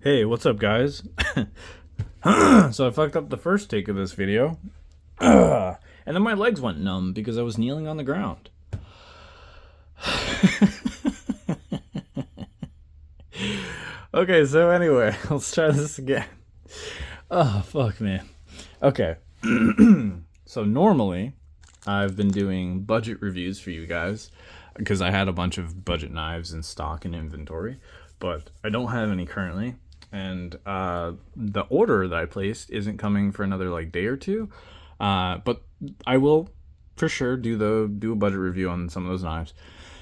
Hey, what's up, guys? So I fucked up the first take of this video, and then my legs went numb because I was kneeling on the ground. Okay, so anyway, let's try this again. Oh, fuck, man. Okay. So normally, I've been doing budget reviews for you guys because I had a bunch of budget knives in stock and inventory, but I don't have any currently. And the order that I placed isn't coming for another like day or two. But I will for sure do a budget review on some of those knives.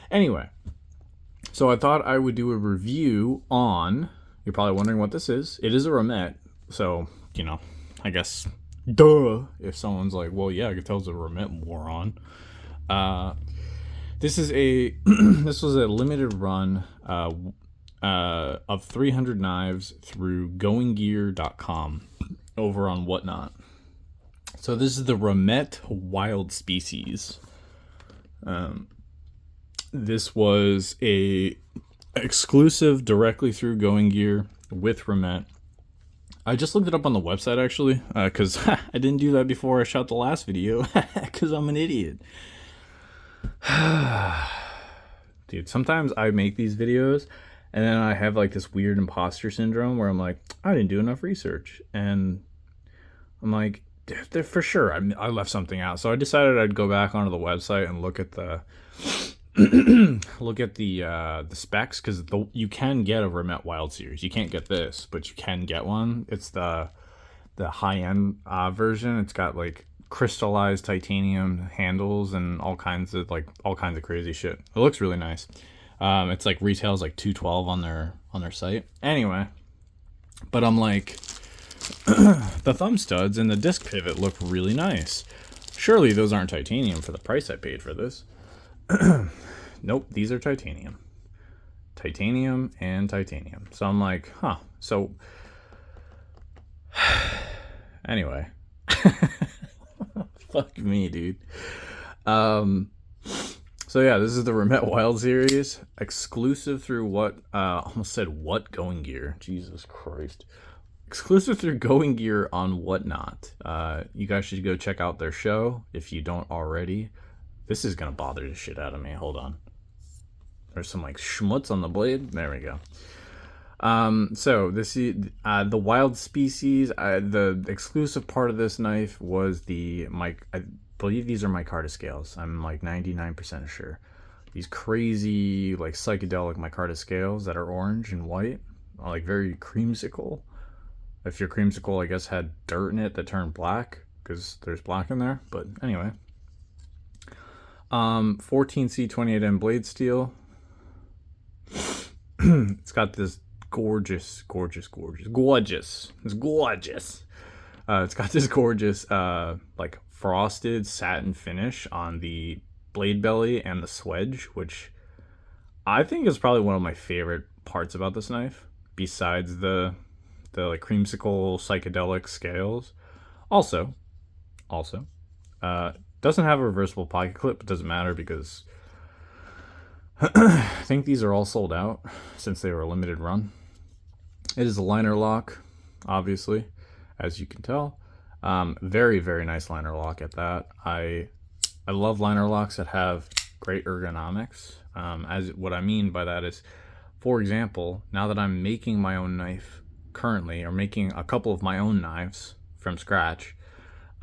Anyway, so I thought I would do a review on. You're probably wondering what this is. It is a Remette, so I guess duh. If someone's like, well, yeah, I could tell it's a Remette moron. This is a this was a limited run of 300 knives through GoingGear.com over on Whatnot. So this is the Remette Wild Species. This was a exclusive directly through GoingGear with Remette. I just looked it up on the website actually, because I didn't do that before I shot the last video, because I'm an idiot. Dude, sometimes I make these videos and then I have like this weird imposter syndrome where I'm like, I didn't do enough research. And I'm like, for sure, I left something out. So I decided I'd go back onto the website and look at the the specs, because you can get a Remette Wild Series. You can't get this, but you can get one. It's the high end version. It's got like crystallized titanium handles and all kinds of crazy shit. It looks really nice. It's like retails like $212 on their site. Anyway, but I'm like, the thumb studs and the disc pivot look really nice. Surely those aren't titanium for the price I paid for this. Nope, these are titanium. Titanium and titanium. So I'm like, huh. So anyway. Fuck me, dude. So yeah, this is the Remette Wild Series, exclusive through almost said what GoingGear. Jesus Christ. Exclusive through GoingGear on Whatnot. You guys should go check out their show if you don't already. This is gonna bother the shit out of me. Hold on. There's some like schmutz on the blade. There we go. So this is the Wild Species. The exclusive part of this knife was I believe these are micarta scales. I'm like 99% sure. These crazy like psychedelic micarta scales that are orange and white, like very creamsicle. If your creamsicle, I guess, had dirt in it that turned black, because there's black in there. But anyway, 14C28M blade steel. It's got this gorgeous. It's gorgeous. It's got this gorgeous like frosted satin finish on the blade belly and the swedge, which I think is probably one of my favorite parts about this knife, besides the like creamsicle psychedelic scales. Also, doesn't have a reversible pocket clip, but doesn't matter because I think these are all sold out since they were a limited run. It is a liner lock, obviously, as you can tell. Very, very nice liner lock at that. I love liner locks that have great ergonomics. What I mean by that is, for example, now that I'm making my own knife currently, or making a couple of my own knives from scratch,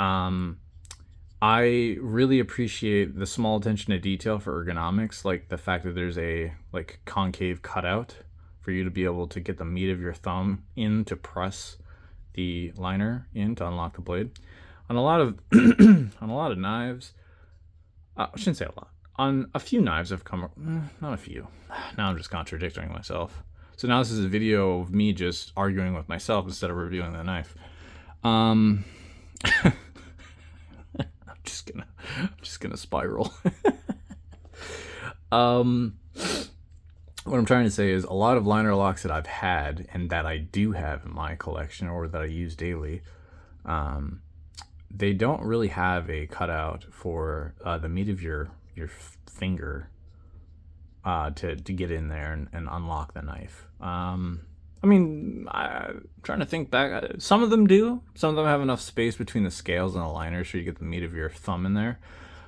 I really appreciate the small attention to detail for ergonomics, like the fact that there's a like concave cutout for you to be able to get the meat of your thumb in to press the liner in to unlock the blade. On a lot of on a lot of knives, I shouldn't say a lot. On a few knives I've come, not a few. Now I'm just contradicting myself. So now this is a video of me just arguing with myself instead of reviewing the knife. I'm just gonna spiral. What I'm trying to say is, a lot of liner locks that I've had and that I do have in my collection or that I use daily, they don't really have a cutout for the meat of your finger to get in there and unlock the knife. I mean, I'm trying to think back. Some of them do. Some of them have enough space between the scales and the liner so you get the meat of your thumb in there.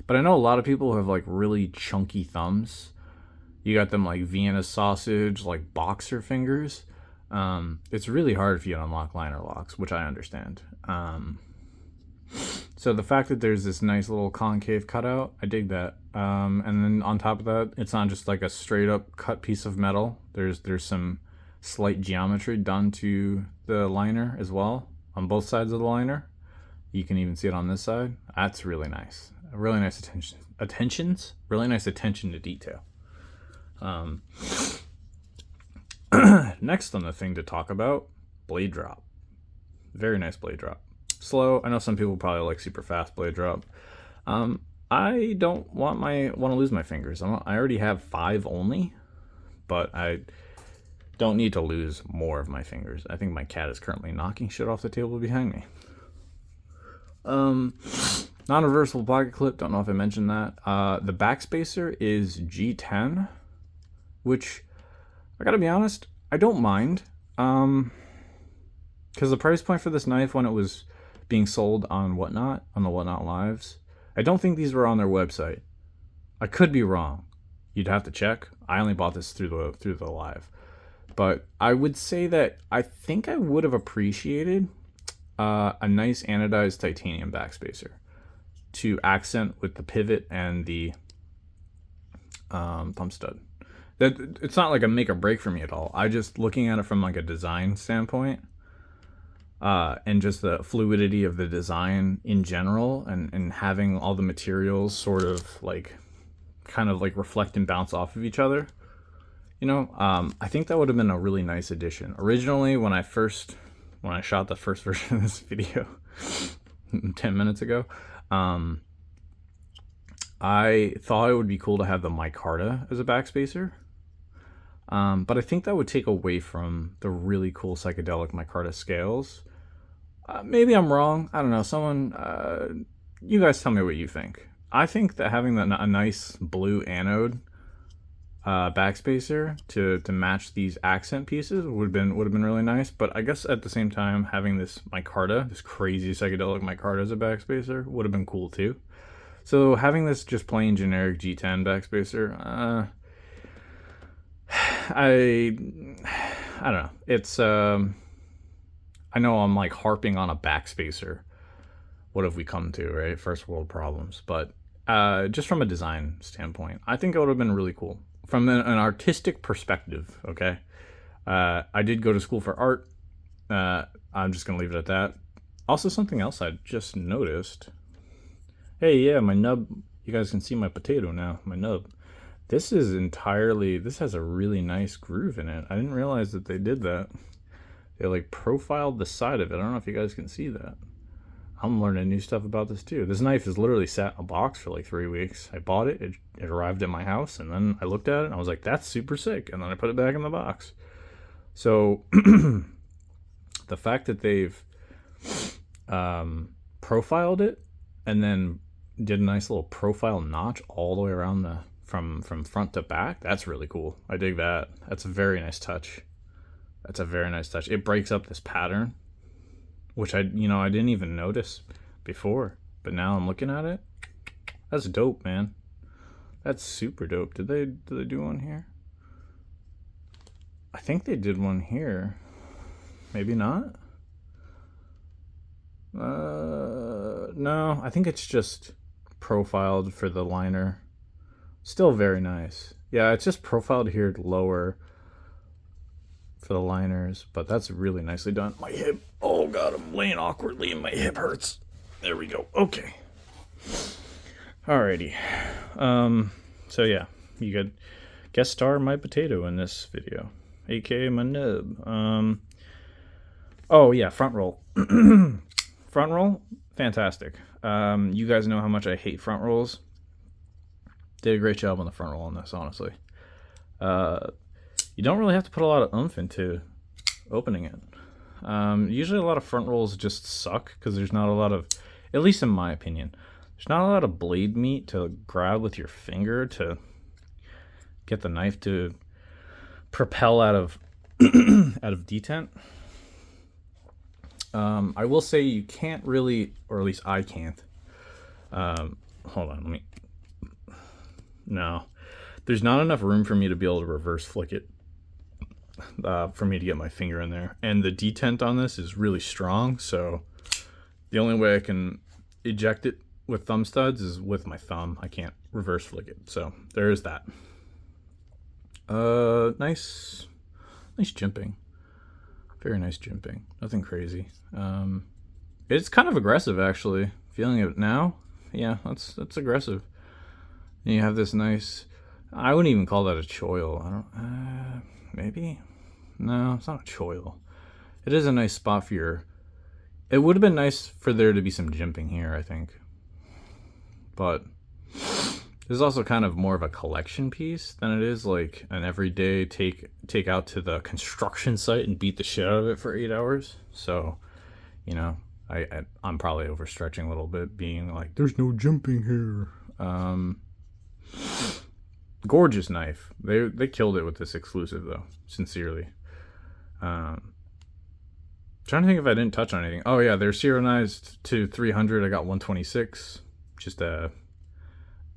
But I know a lot of people who have like really chunky thumbs. You got them like Vienna sausage, like boxer fingers. It's really hard if you unlock liner locks, which I understand. So the fact that there's this nice little concave cutout, I dig that. And then on top of that, it's not just like a straight up cut piece of metal. There's some slight geometry done to the liner as well on both sides of the liner. You can even see it on this side. That's really nice. Really nice really nice attention to detail. Next on the thing to talk about, blade drop. Very nice blade drop. Slow. I know some people probably like super fast blade drop. I don't want to lose my fingers. I already have 5 only, but I don't need to lose more of my fingers. I think my cat is currently knocking shit off the table behind me. Non-reversible pocket clip. Don't know if I mentioned that. The backspacer is G10, which I gotta be honest, I don't mind. Because the price point for this knife when it was being sold on Whatnot, on the Whatnot Lives, I don't think these were on their website. I could be wrong. You'd have to check. I only bought this through the live. But I would say that I think I would have appreciated a nice anodized titanium backspacer to accent with the pivot and the thumb stud. That it's not like a make or break for me at all. I just looking at it from like a design standpoint, and just the fluidity of the design in general, and having all the materials sort of like kind of like reflect and bounce off of each other. You know, I think that would have been a really nice addition. Originally, when I shot the first version of this video 10 minutes ago, I thought it would be cool to have the micarta as a backspacer. But I think that would take away from the really cool psychedelic micarta scales. Maybe I'm wrong. I don't know. Someone, you guys tell me what you think. I think that having a nice blue anode backspacer to match these accent pieces would have been really nice. But I guess at the same time, having this micarta, this crazy psychedelic micarta as a backspacer would have been cool too. So having this just plain generic G10 backspacer, I don't know. It's I know I'm like harping on a backspacer. What have we come to, right? First world problems. But just from a design standpoint, I think it would have been really cool. From an artistic perspective, okay? I did go to school for art. I'm just going to leave it at that. Also, something else I just noticed. Hey, yeah, my nub. You guys can see my potato now, my nub. This has a really nice groove in it. I didn't realize that they did that. They like profiled the side of it. I don't know if you guys can see that. I'm learning new stuff about this too. This knife has literally sat in a box for like 3 weeks. I bought it, it arrived at my house, and then I looked at it and I was like, that's super sick. And then I put it back in the box. So the fact that they've profiled it and then did a nice little profile notch all the way around from front to back, that's really cool. I dig that. That's a very nice touch. It breaks up this pattern, which I didn't even notice before, but now I'm looking at it. That's dope, man. That's super dope. Did they do one here? I think they did one here. Maybe not. No, I think it's just profiled for the liner. Still very nice. Yeah, it's just profiled here lower for the liners, but that's really nicely done. My hip, oh god, I'm laying awkwardly and my hip hurts. There we go. Okay. Alrighty. So yeah, you could guest star my potato in this video, aka my nub. Oh yeah, front roll. Front roll, fantastic. You guys know how much I hate front rolls. Did a great job on the front roll on this, honestly. You don't really have to put a lot of oomph into opening it. Usually a lot of front rolls just suck because there's not a lot of, at least in my opinion, there's not a lot of blade meat to grab with your finger to get the knife to propel out of out of detent. I will say you can't really, or at least I can't. Hold on, let me. No, there's not enough room for me to be able to reverse flick it. For me to get my finger in there, and the detent on this is really strong, so the only way I can eject it with thumb studs is with my thumb. I can't reverse flick it, so there is that. Nice jimping, very nice jimping, nothing crazy. It's kind of aggressive, actually, feeling it now. Yeah, that's aggressive. And you have this nice, I wouldn't even call that a choil. I don't, maybe? No, it's not a choil. It is a nice spot for your, it would have been nice for there to be some jimping here, I think. But this is also kind of more of a collection piece than it is like an everyday take out to the construction site and beat the shit out of it for 8 hours. So, you know, I'm probably overstretching a little bit, being like, there's no jimping here. Gorgeous knife. They killed it with this exclusive, though, sincerely. Trying to think if I didn't touch on anything. Oh yeah, they're serialized to 300. I got 126. Just a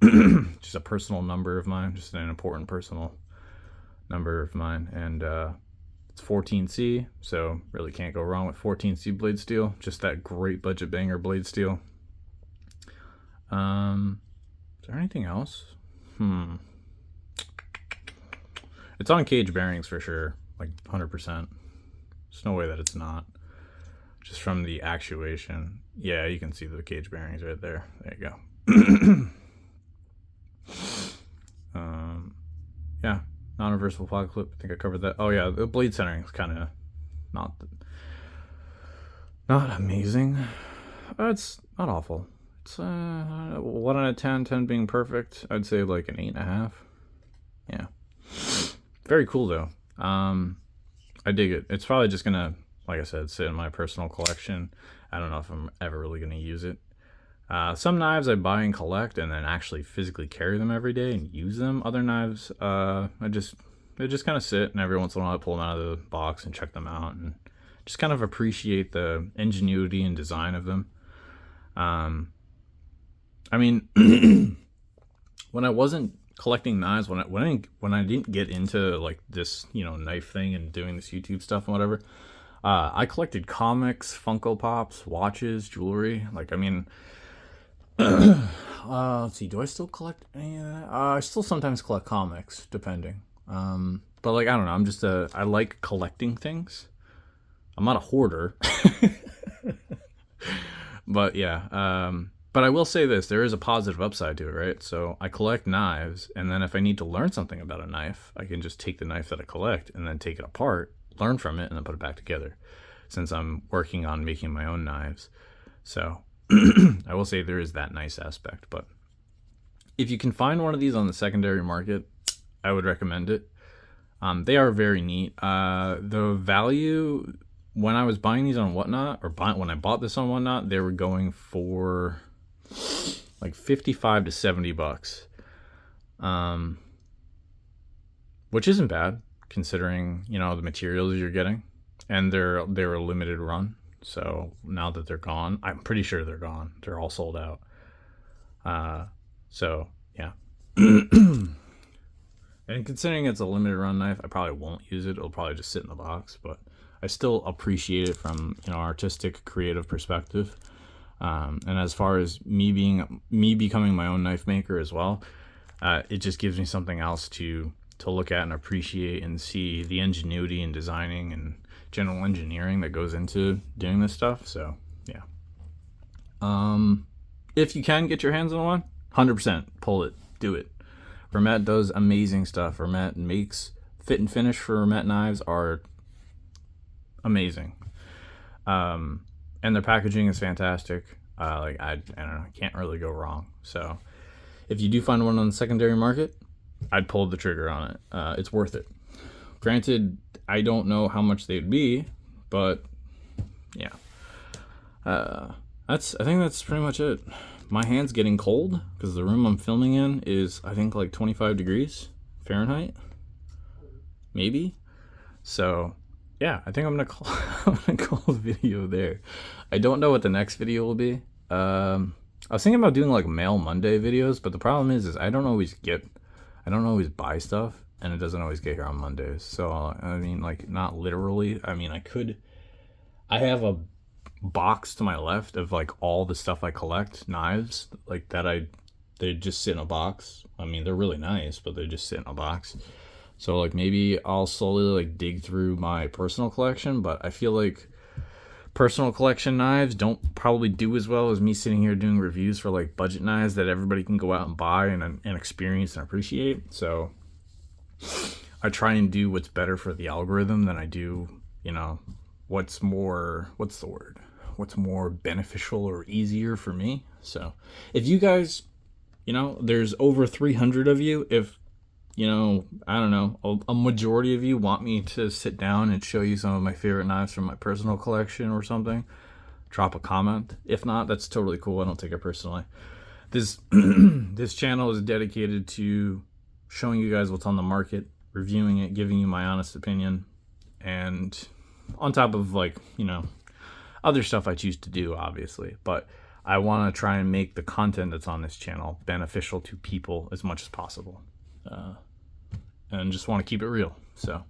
just a personal number of mine, just an important personal number of mine, and it's 14C, so really can't go wrong with 14C blade steel. Just that great budget banger blade steel. Is there anything else? It's on cage bearings for sure, like 100%. There's no way that it's not. Just from the actuation. Yeah, you can see the cage bearings right there. There you go. Yeah, non-reversible pocket clip. I think I covered that. Oh yeah, the blade centering is kind of not amazing. It's not awful. It's 1 out of 10, 10 being perfect. I'd say like an 8.5. Yeah. Very cool though. I dig it. It's probably just gonna, like I said, sit in my personal collection. I don't know if I'm ever really gonna use it. Some knives I buy and collect and then actually physically carry them every day and use them. Other knives, they just kind of sit, and every once in a while I pull them out of the box and check them out and just kind of appreciate the ingenuity and design of them. I mean, when I wasn't collecting knives, when I didn't get into like this, you know, knife thing and doing this YouTube stuff and whatever, I collected comics, Funko Pops, watches, jewelry. Like, I mean, let's see, do I still collect any of that? I still sometimes collect comics, depending. But like, I don't know, I like collecting things. I'm not a hoarder. But yeah, but I will say this, there is a positive upside to it, right? So I collect knives, and then if I need to learn something about a knife, I can just take the knife that I collect and then take it apart, learn from it, and then put it back together, since I'm working on making my own knives. So I will say there is that nice aspect. But if you can find one of these on the secondary market, I would recommend it. They are very neat. The value, when I was buying these on Whatnot, or when I bought this on Whatnot, they were going for like $55 to $70, which isn't bad considering, you know, the materials you're getting, and they're a limited run. So now that they're gone, I'm pretty sure they're gone. They're all sold out. So yeah. And considering it's a limited run knife, I probably won't use it. It'll probably just sit in the box, but I still appreciate it from, you know, artistic, creative perspective. And as far as me becoming my own knife maker as well, it just gives me something else to look at and appreciate and see the ingenuity and designing and general engineering that goes into doing this stuff. So yeah. If you can get your hands on one, 100% pull it, do it. Remette does amazing stuff. Remette makes fit and finish for Remette knives are amazing. And their packaging is fantastic. Like I don't know, can't really go wrong. So if you do find one on the secondary market, I'd pull the trigger on it. It's worth it. Granted, I don't know how much they'd be, but yeah. I think that's pretty much it. My hand's getting cold because the room I'm filming in is, I think, like 25 degrees Fahrenheit, maybe. So yeah, I think I'm gonna call I'm gonna call the video there. I don't know what the next video will be. I was thinking about doing like Mail Monday videos, but the problem is I don't always buy stuff, and it doesn't always get here on Mondays. So I mean, like, not literally. I mean, I have a box to my left of like all the stuff I collect, knives, like they just sit in a box. I mean, they're really nice, but they just sit in a box. So like maybe I'll slowly like dig through my personal collection, but I feel like personal collection knives don't probably do as well as me sitting here doing reviews for like budget knives that everybody can go out and buy and experience and appreciate. So I try and do what's better for the algorithm than I do, what's more beneficial or easier for me. So if you guys, there's over 300 of you, if I don't know, a majority of you want me to sit down and show you some of my favorite knives from my personal collection or something, drop a comment. If not, that's totally cool. I don't take it personally. This this channel is dedicated to showing you guys what's on the market, reviewing it, giving you my honest opinion, and on top of like, other stuff I choose to do, obviously. But I want to try and make the content that's on this channel beneficial to people as much as possible. And just want to keep it real. So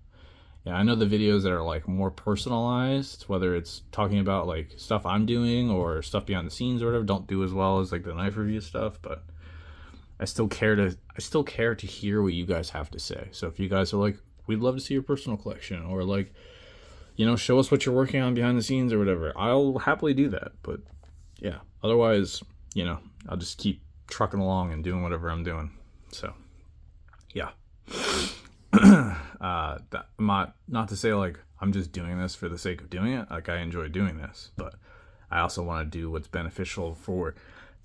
yeah, I know the videos that are like more personalized, whether it's talking about like stuff I'm doing or stuff behind the scenes or whatever, don't do as well as like the knife review stuff, but I still care to hear what you guys have to say. So if you guys are like, we'd love to see your personal collection, or like, show us what you're working on behind the scenes or whatever, I'll happily do that. But yeah, otherwise, I'll just keep trucking along and doing whatever I'm doing. So yeah. Not to say like I'm just doing this for the sake of doing it. Like, I enjoy doing this, but I also want to do what's beneficial for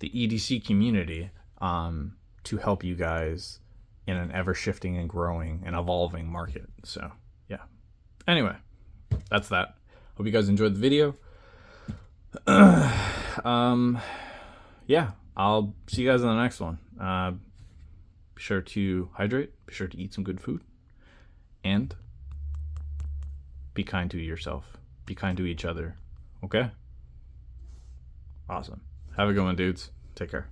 the EDC community, to help you guys in an ever shifting and growing and evolving market. So yeah. Anyway, that's that. Hope you guys enjoyed the video. Yeah, I'll see you guys in the next one. Be sure to hydrate, be sure to eat some good food, and be kind to yourself. Be kind to each other. Okay? Awesome. Have a good one, dudes. Take care.